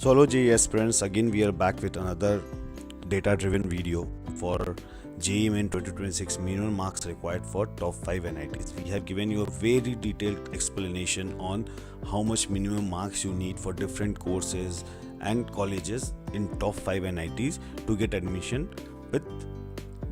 So hello JEE aspirants, again we are back with another data driven video for JEE Main 2026 minimum marks required for top 5 NITs. We have given you a very detailed explanation on how much minimum marks you need for different courses and colleges in top 5 NITs to get admission with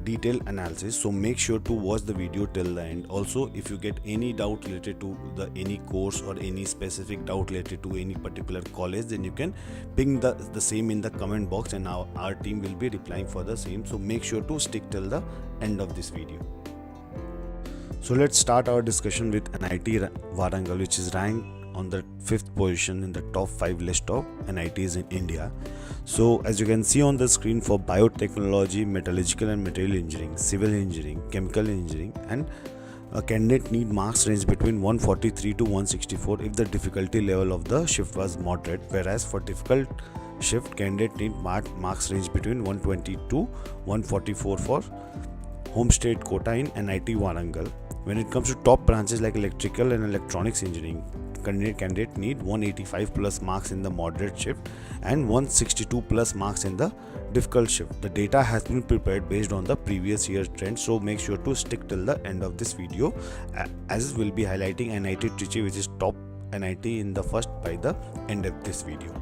detailed analysis. So make sure to watch the video till the end. Also, if you get any doubt related to any course or any specific doubt related to any particular college, then you can ping the same in the comment box and our team will be replying for the same. So make sure to stick till the end of this video. So let's start our discussion with NIT Warangal, which is ranked on the 5th position in the top 5 list of NITs in India. So as you can see on the screen, for biotechnology, metallurgical and material engineering, civil engineering, chemical engineering, and a candidate need marks range between 143 to 164 if the difficulty level of the shift was moderate, whereas for difficult shift, candidate need marks range between 120 to 144 for home state quota in NIT Warangal. When it comes to top branches like electrical and electronics engineering, candidate need 185 plus marks in the moderate shift and 162 plus marks in the difficult shift. The data has been prepared based on the previous year's trend, so make sure to stick till the end of this video, as we'll be highlighting NIT Trichy, which is top NIT in the first by the end of this video.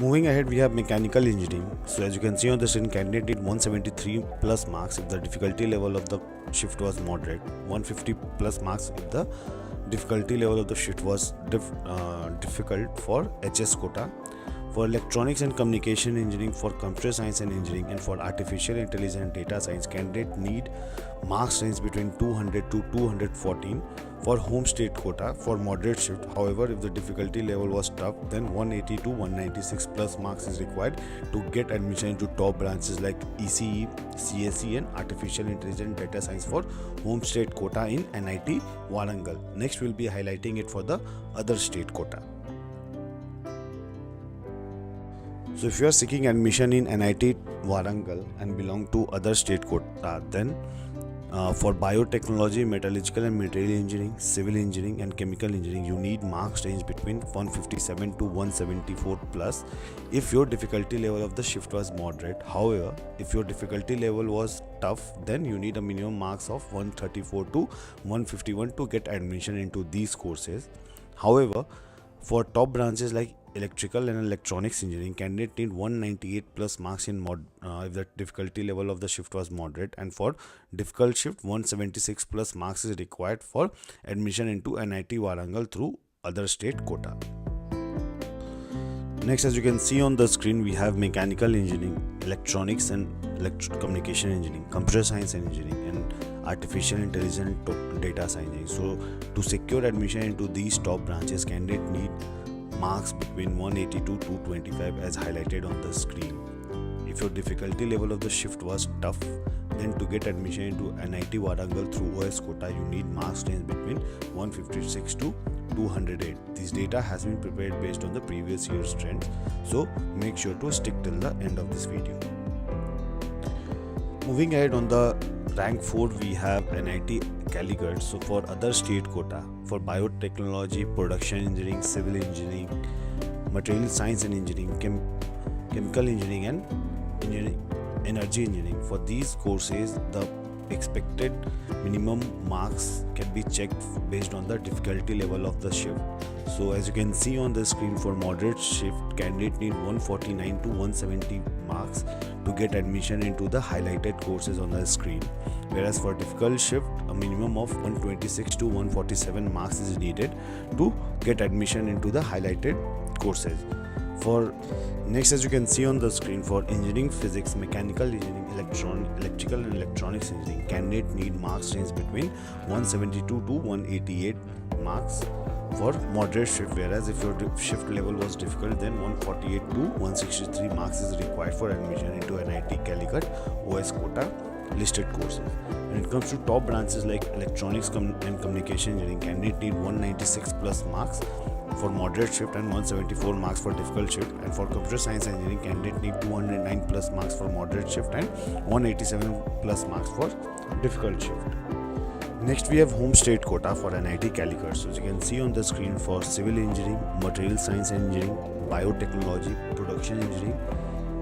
Moving ahead, we have mechanical engineering. So as you can see on the screen, candidate need 173 plus marks if the difficulty level of the shift was moderate, 150 plus marks if the difficulty level of the shift was difficult for HS quota. For electronics and communication engineering, for computer science and engineering, and for artificial intelligence and data science, candidate need marks range between 200 to 214 for home state quota for moderate shift. However, if the difficulty level was tough, then 180 to 196 plus marks is required to get admission into top branches like ECE, CSE and artificial intelligence and data science for home state quota in NIT Warangal. Next, we'll be highlighting it for the other state quota. So if you are seeking admission in NIT Warangal and belong to other state quota, then for biotechnology, metallurgical and material engineering, civil engineering and chemical engineering, you need marks range between 157 to 174 plus if your difficulty level of the shift was moderate. However, if your difficulty level was tough, then you need a minimum marks of 134 to 151 to get admission into these courses. However, for top branches like electrical and electronics engineering, candidate need 198 plus marks in if the difficulty level of the shift was moderate, and for difficult shift 176 plus marks is required for admission into NIT Warangal through other state quota. Next, as you can see on the screen, we have mechanical engineering, electronics and communication engineering, computer science and engineering, and artificial intelligence and data science. So to secure admission into these top branches, candidate need marks between 180 to 225 as highlighted on the screen. If your difficulty level of the shift was tough, then to get admission into NIT Warangal through OS quota, you need marks range between 156 to 208. This data has been prepared based on the previous year's trend, so make sure to stick till the end of this video. Moving ahead, on the rank 4 we have NIT Calicut. So for other state quota, for biotechnology, production engineering, civil engineering, material science and engineering, chemical engineering and energy engineering, for these courses the expected minimum marks can be checked based on the difficulty level of the shift. So as you can see on the screen, for moderate shift, candidate need 149 to 170 marks to get admission into the highlighted courses on the screen, whereas for difficult shift, a minimum of 126 to 147 marks is needed to get admission into the highlighted courses. For next, as you can see on the screen, for engineering, physics, mechanical engineering, electrical and electronics engineering, candidate need marks range between 172 to 188 marks for moderate shift, whereas if your shift level was difficult, then 148 to 163 marks is required for admission into NIT Calicut OS quota listed courses. When it comes to top branches like electronics and communication engineering, candidate need 196 plus marks for moderate shift and 174 marks for difficult shift, and for computer science engineering, candidate need 209 plus marks for moderate shift and 187 plus marks for difficult shift. Next we have home state quota for NIT Calicut. So as you can see on the screen, for civil engineering, material science engineering, biotechnology, production engineering,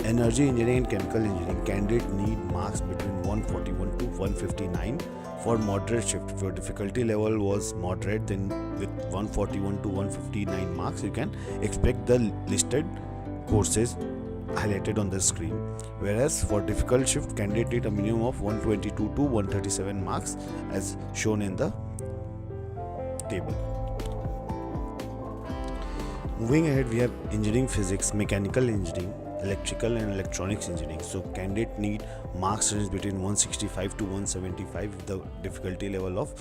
energy engineering and chemical engineering, candidate need marks between 141 to 159 for moderate shift. If your difficulty level was moderate, then with 141 to 159 marks you can expect the listed courses highlighted on the screen. Whereas for difficult shift, candidate need a minimum of 122 to 137 marks as shown in the table. Moving ahead, we have engineering physics, mechanical engineering, electrical and electronics engineering. So candidate need marks range between 165 to 175 if the difficulty level of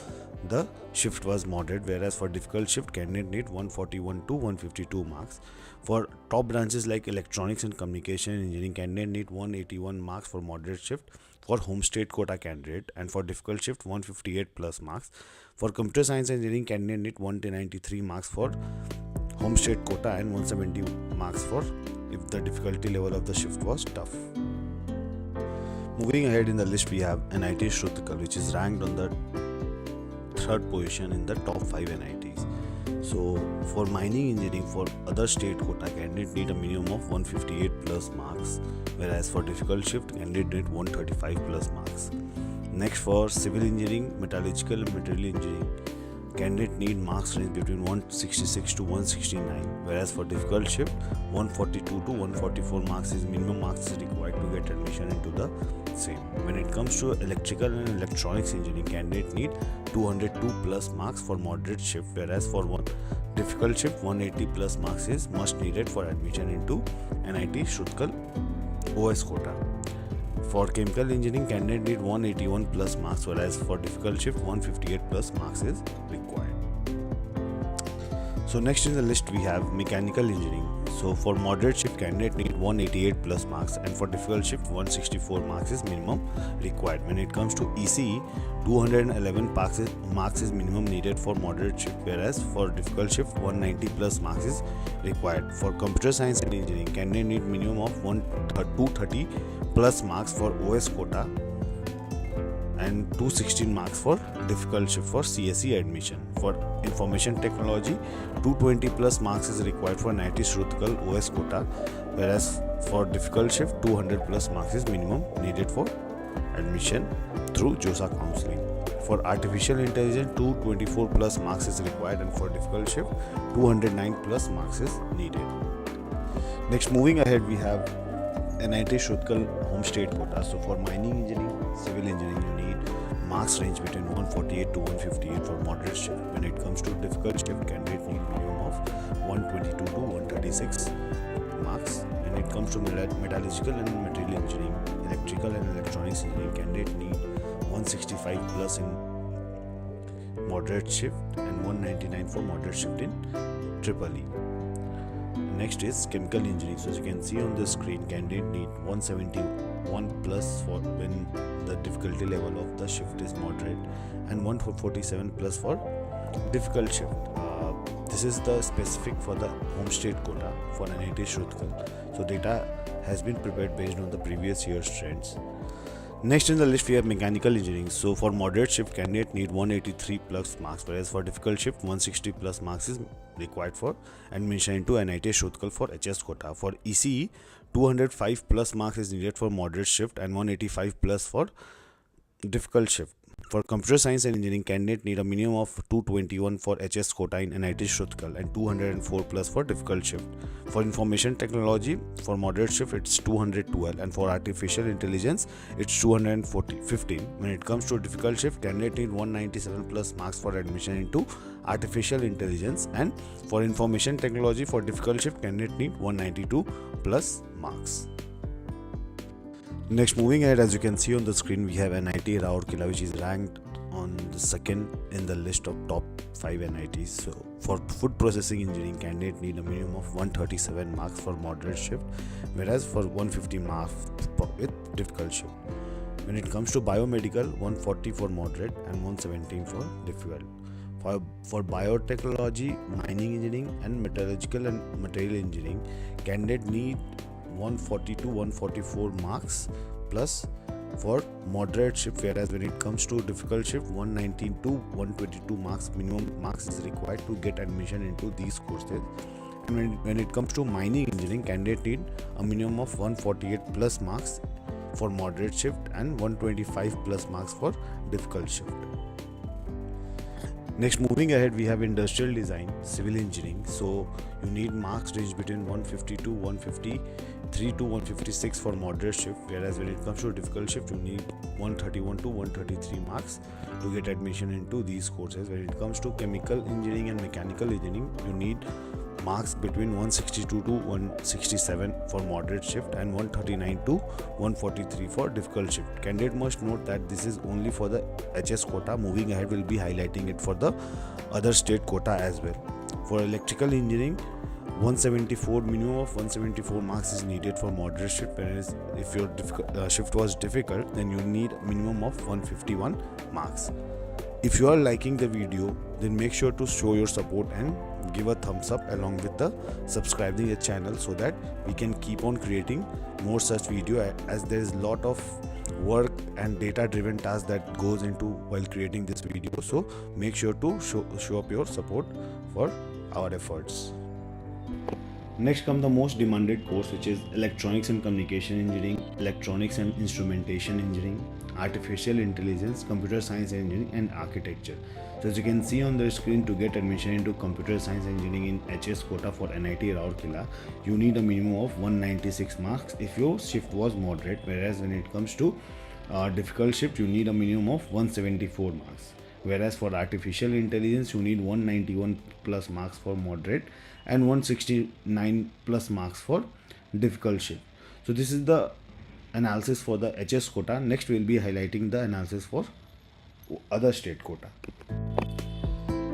the shift was moderate, whereas for difficult shift candidate need 141 to 152 marks. For top branches like electronics and communication engineering, candidate need 181 marks for moderate shift for home state quota candidate, and for difficult shift 158 plus marks. For computer science engineering, candidate need 193 marks for home state quota and 170 marks for if the difficulty level of the shift was tough. Moving ahead in the list, we have NIT Shrutkal, which is ranked on the third position in the top 5 NITs. So for mining engineering, for other state quota, candidate need a minimum of 158 plus marks, whereas for difficult shift candidate need 135 plus marks. Next, for civil engineering, metallurgical and material engineering, candidate need marks range between 166 to 169, whereas for difficult shift 142 to 144 marks is minimum marks is required to get admission into the same. When it comes to electrical and electronics engineering, candidate need 202 plus marks for moderate shift, whereas for difficult shift 180 plus marks is must needed for admission into NIT Shrutkal OS quota. For chemical engineering, candidate need 181 plus marks, whereas for difficult shift 158 plus marks is required. So next in the list we have mechanical engineering. So for moderate shift, candidate need 188 plus marks, and for difficult shift 164 marks is minimum required. When it comes to ECE, 211 marks is minimum needed for moderate shift, whereas for difficult shift 190 plus marks is required. For computer science and engineering, candidate need minimum of 230 plus marks for OS quota and 216 marks for difficult shift for CSE admission. For information technology, 220 plus marks is required for NIT Shrutkal OS quota, whereas for difficult shift 200 plus marks is minimum needed for admission through JOSA counseling. For artificial intelligence, 224 plus marks is required, and for difficult shift 209 plus marks is needed. Next, moving ahead, we have NIT Shrutkal home state quota. So for mining engineering, civil engineering, you need marks range between 148 to 158 for moderate shift. When it comes to difficult shift, candidate need minimum of 122 to 136 marks. When it comes to metallurgical and material engineering, electrical and electronics engineering, candidate need 165 plus in moderate shift and 199 for moderate shift in EEE. Next is chemical engineering. So as you can see on the screen, candidate need 171 plus for when the difficulty level of the shift is moderate, and 147 plus for difficult shift. This is the specific for the home state quota for NIT Shrutkal. So data has been prepared based on the previous year's trends. Next in the list we have mechanical engineering. So for moderate shift, candidate need 183 plus marks, whereas for difficult shift 160 plus marks is required for admission into NIT Shrutkal for HS quota. For ECE, 205 plus marks is needed for moderate shift and 185 plus for difficult shift. For computer science and engineering, candidate need a minimum of 221 for HS quota in NIT Shrutkal and 204 plus for difficult shift. For information technology, for moderate shift it's 212, and for artificial intelligence it's 215. When it comes to difficult shift, candidate need 197 plus marks for admission into artificial intelligence, and for information technology for difficult shift, candidate need 192 plus marks. Next, moving ahead, as you can see on the screen, we have NIT Rourkela, which is ranked on the second in the list of top 5 NITs. So for food processing engineering, candidate need a minimum of 137 marks for moderate shift, whereas for 150 marks with difficult shift. When it comes to biomedical, 140 for moderate and 117 for difficult. For biotechnology, mining engineering and metallurgical and material engineering, candidate need 140 to 144 marks plus for moderate shift, whereas when it comes to difficult shift, 119 to 122 marks minimum marks is required to get admission into these courses. And when it comes to mining engineering, candidate need a minimum of 148 plus marks for moderate shift and 125 plus marks for difficult shift. Next, moving ahead, we have industrial design, civil engineering. So you need marks range between 150 to 153 to 156 for moderate shift, whereas when it comes to difficult shift, you need 131 to 133 marks to get admission into these courses. When it comes to chemical engineering and mechanical engineering, you need marks between 162 to 167 for moderate shift and 139 to 143 for difficult shift. Candidate must note that this is only for the HS quota. Moving ahead, we'll be highlighting it for the other state quota as well. For electrical engineering, 174 minimum of 174 marks is needed for moderate shift, whereas if your shift was difficult, then you need a minimum of 151 marks. If you are liking the video, then make sure to show your support and give a thumbs up along with the subscribing the channel, so that we can keep on creating more such video, as there is a lot of work and data driven tasks that goes into while creating this video. So make sure to show up your support for our efforts. Next comes the most demanded course, which is electronics and communication engineering, electronics and instrumentation engineering, artificial intelligence, computer science engineering, and architecture. So as you can see on the screen, to get admission into computer science engineering in HS quota for NIT Rourkela, you need a minimum of 196 marks if your shift was moderate, whereas when it comes to difficult shift, you need a minimum of 174 marks. Whereas for artificial intelligence, you need 191 plus marks for moderate and 169 plus marks for difficult shift. So this is the analysis for the HS quota. Next, we will be highlighting the analysis for other state quota.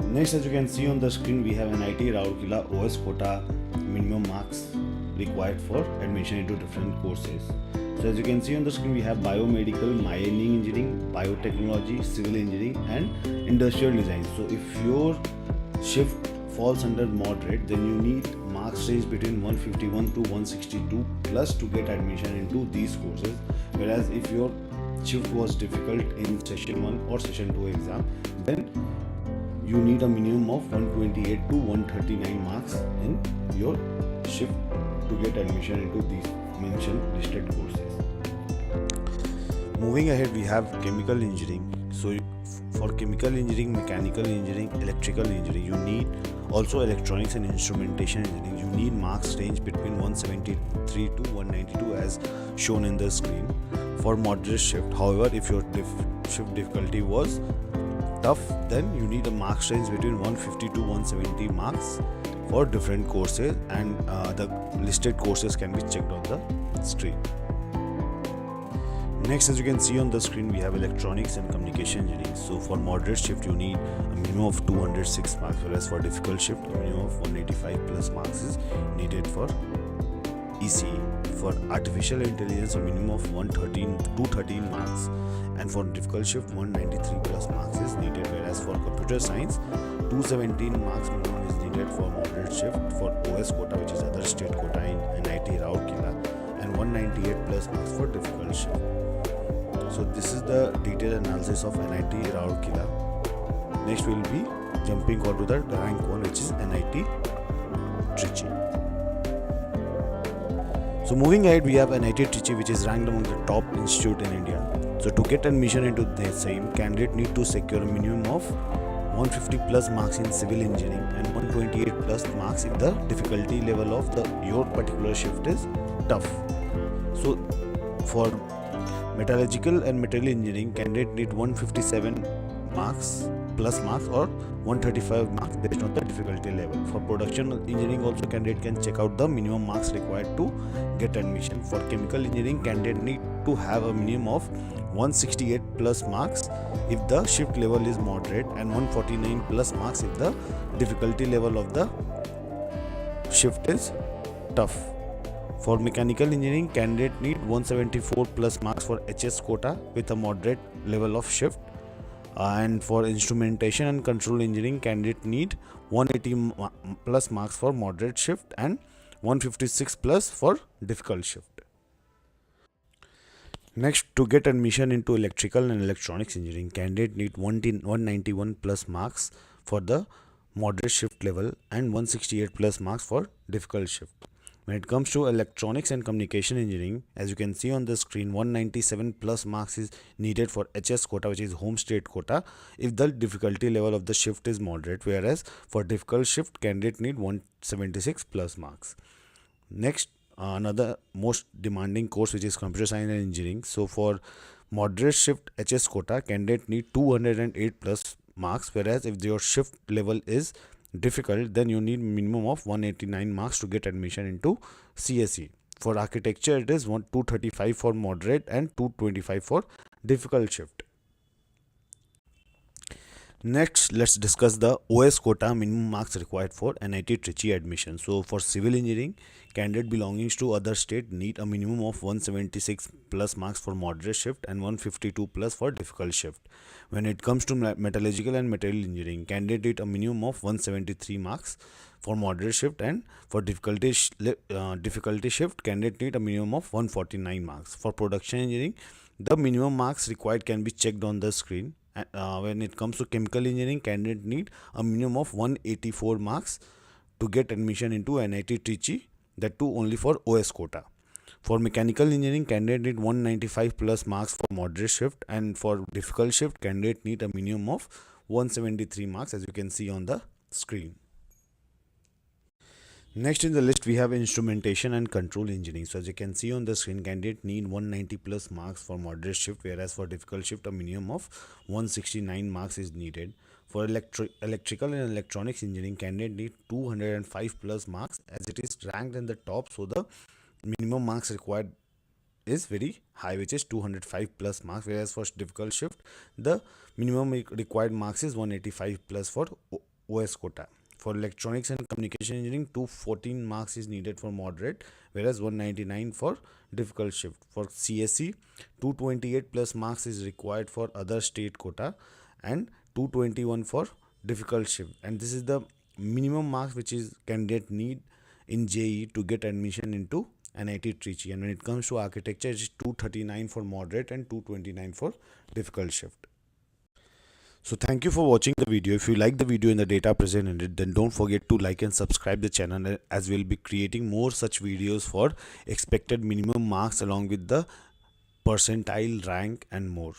Next, as you can see on the screen, we have NIT Rourkela OS quota minimum marks required for admission into different courses. So as you can see on the screen, we have biomedical, mining engineering, biotechnology, civil engineering, and industrial design. So if your shift falls under moderate, then you need marks range between 151 to 162 plus to get admission into these courses. Whereas if your shift was difficult in session 1 or session 2 exam, then you need a minimum of 128 to 139 marks in your shift to get admission into these mentioned listed courses. Moving ahead, we have chemical engineering. So for chemical engineering, mechanical engineering, electrical engineering, you need also electronics and instrumentation engineering. You need marks range between 173 to 192 as shown in the screen for moderate shift. However, if your shift difficulty was tough, then you need a marks range between 150 to 170 marks for different courses, and the listed courses can be checked on the screen. Next, as you can see on the screen, we have electronics and communication engineering. So for moderate shift, you need a minimum of 206 marks, whereas for difficult shift, a minimum of 185 plus marks is needed for ECE. For artificial intelligence, a minimum of 213 marks, and for difficult shift, 193 plus marks is needed. Whereas for computer science, 217 marks minimum is needed for moderate shift for OS quota, which is other state quota in NIT Rourkela, and 198 plus marks for difficult shift. So this is the detailed analysis of NIT Rourkela. Next, we will be jumping on to the rank 1, which is NIT Trichy. So moving ahead, we have NIT Trichy, which is ranked among the top institute in India. So to get admission into the same, candidate need to secure a minimum of 150 plus marks in civil engineering and 128 plus marks if the difficulty level of your particular shift is tough. So for metallurgical and material engineering, candidate need 157 marks plus marks or 135 marks based on the difficulty level. For production engineering also, candidate can check out the minimum marks required to get admission. For chemical engineering, candidate need to have a minimum of 168 plus marks if the shift level is moderate and 149 plus marks if the difficulty level of the shift is tough. For mechanical engineering, candidate need 174 plus marks for HS quota with a moderate level of shift. And for instrumentation and control engineering, candidate need 180 plus marks for moderate shift and 156 plus for difficult shift. Next, to get admission into electrical and electronics engineering, candidate need 191 plus marks for the moderate shift level and 168 plus marks for difficult shift. When it comes to electronics and communication engineering, as you can see on the screen, 197 plus marks is needed for HS quota, which is home state quota, if the difficulty level of the shift is moderate, whereas for difficult shift, candidate need 176 plus marks. Next, another most demanding course, which is computer science and engineering. So for moderate shift HS quota, candidate need 208 plus marks, whereas if your shift level is difficult, then you need minimum of 189 marks to get admission into CSE. For architecture, it is 235 for moderate and 225 for difficult shift. Next, let's discuss the OS quota minimum marks required for NIT Trichy admission. So for civil engineering, candidate belonging to other state need a minimum of 176 plus marks for moderate shift and 152 plus for difficult shift. When it comes to metallurgical and material engineering, candidate need a minimum of 173 marks for moderate shift, and for difficulty shift, candidate need a minimum of 149 marks. For production engineering, the minimum marks required can be checked on the screen. When it comes to chemical engineering, candidate need a minimum of 184 marks to get admission into NIT Trichy, that too only for OS quota. For mechanical engineering, candidate need 195 plus marks for moderate shift, and for difficult shift, candidate need a minimum of 173 marks, as you can see on the screen. Next in the list, we have instrumentation and control engineering. So as you can see on the screen, candidate need 190 plus marks for moderate shift, whereas for difficult shift, a minimum of 169 marks is needed. For electrical and electronics engineering, candidate need 205 plus marks, as it is ranked in the top, so the minimum marks required is very high, which is 205 plus marks, whereas for difficult shift, the minimum required marks is 185 plus for OS quota. For electronics and communication engineering, 214 marks is needed for moderate, whereas 199 for difficult shift. For CSE, 228 plus marks is required for other state quota and 221 for difficult shift. And this is the minimum marks which is candidate need in JEE to get admission into NIT Trichy. And when it comes to architecture, it is 239 for moderate and 229 for difficult shift. So thank you for watching the video. If you like the video and the data presented, then don't forget to like and subscribe the channel, as we'll be creating more such videos for expected minimum marks along with the percentile, rank and more.